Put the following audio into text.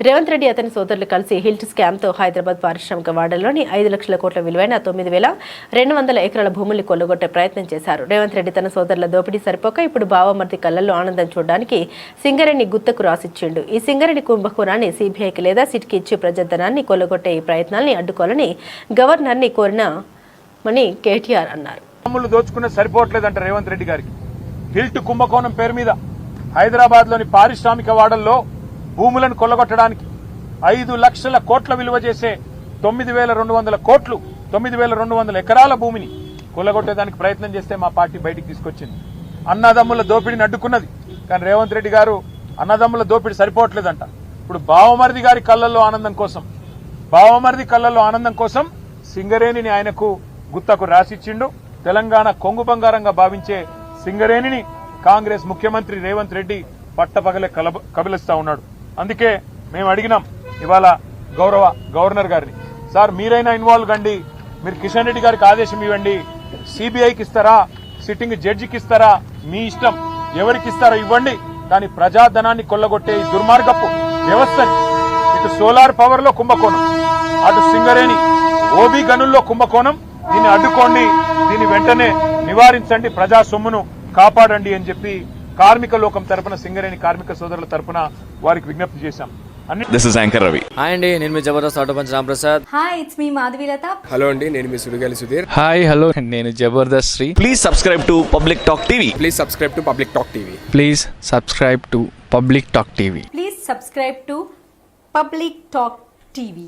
రేవంత్ రెడ్డి అతని సోదరులు కలిసి హిల్ట్ స్కామ్తో హైదరాబాద్ పారిశ్రామిక వాడలోని 5 లక్షల కోట్ల విలువైన 9,200 ఎకరాల భూముల్ని కొల్లగొట్టే ప్రయత్నం చేశారు. రేవంత్ రెడ్డి తన సోదరుల దోపిడీ సరిపోక ఇప్పుడు బావమర్ది కళ్లలో ఆనందం చూడడానికి సింగరేణి గుత్తకు రాసిచ్చిండు. ఈ సింగరేణి కుంభకోణాన్ని సిబిఐకి లేదా సిట్కి ఇచ్చి ప్రజాధనాన్ని కొల్లగొట్టే ఈ ప్రయత్నాల్ని అడ్డుకోవాలని గవర్నర్ని కోరినామని కేటీఆర్ అన్నారు. దోచుకునే సరిపోవట్లేదంట రేవంత్ రెడ్డి గారికి. హిల్ట్ కుంభకోణం పేరు మీద హైదరాబాద్ లోని పారిశ్రామిక వాడల్లో భూములను కొల్లగొట్టడానికి 5 లక్షల కోట్ల విలువ చేసే 9,200 కోట్లు 9,200 ఎకరాల భూమిని కొల్లగొట్టేదానికి ప్రయత్నం చేస్తే మా పార్టీ బయటికి తీసుకొచ్చింది. అన్నదమ్ముల దోపిడిని అడ్డుకున్నది. కానీ రేవంత్ రెడ్డి గారు అన్నదమ్ముల దోపిడి సరిపోవట్లేదంట. ఇప్పుడు బావమర్ది గారి కళ్ళల్లో ఆనందం కోసం సింగరేణిని ఆయనకు గుత్తకు రాసిచ్చిండు. తెలంగాణ కొంగు బంగారంగా భావించే సింగరేణిని కాంగ్రెస్ ముఖ్యమంత్రి రేవంత్ రెడ్డి పట్టపగలే కబలిస్తా ఉన్నాడు. అందుకే మేము అడిగినాం ఇవాళ గౌరవ గవర్నర్ గారిని, సార్ మీరైనా ఇన్వాల్వ్ కండి, మీరు కిషన్ రెడ్డి గారికి ఆదేశం ఇవ్వండి, సిబిఐకి ఇస్తారా, సిట్టింగ్ జడ్జికి ఇస్తారా, మీ ఇష్టం, ఎవరికి ఇస్తారో ఇవ్వండి, కానీ ప్రజాధనాన్ని కొల్లగొట్టే ఈ దుర్మార్గపు వ్యవస్థని, ఇటు సోలార్ పవర్ లో కుంభకోణం, అటు సింగరేణి ఓబీ గనుల్లో కుంభకోణం, దీన్ని అడ్డుకోండి, దీన్ని వెంటనే నివారించండి, ప్రజా సొమ్మును కాపాడండి అని చెప్పి కార్మిక లోకం తరపున సింగరేణి కార్మిక సోదరుల తరపున వారికి విజ్ఞప్తి చేశాం. This is anchor Ravi. Hi అండి, నేను మీ Jabardasth auto punch Ram Prasad. Hi, it's మీ మాధవీలత. హలో అండి, నేను మీ సుడిగాలి సుధీర్. హాయ్ హలో, నేను Jabardasth Sri. Please subscribe to public talk TV. Please subscribe to public talk TV. Please subscribe to public talk TV. Please subscribe to public talk TV.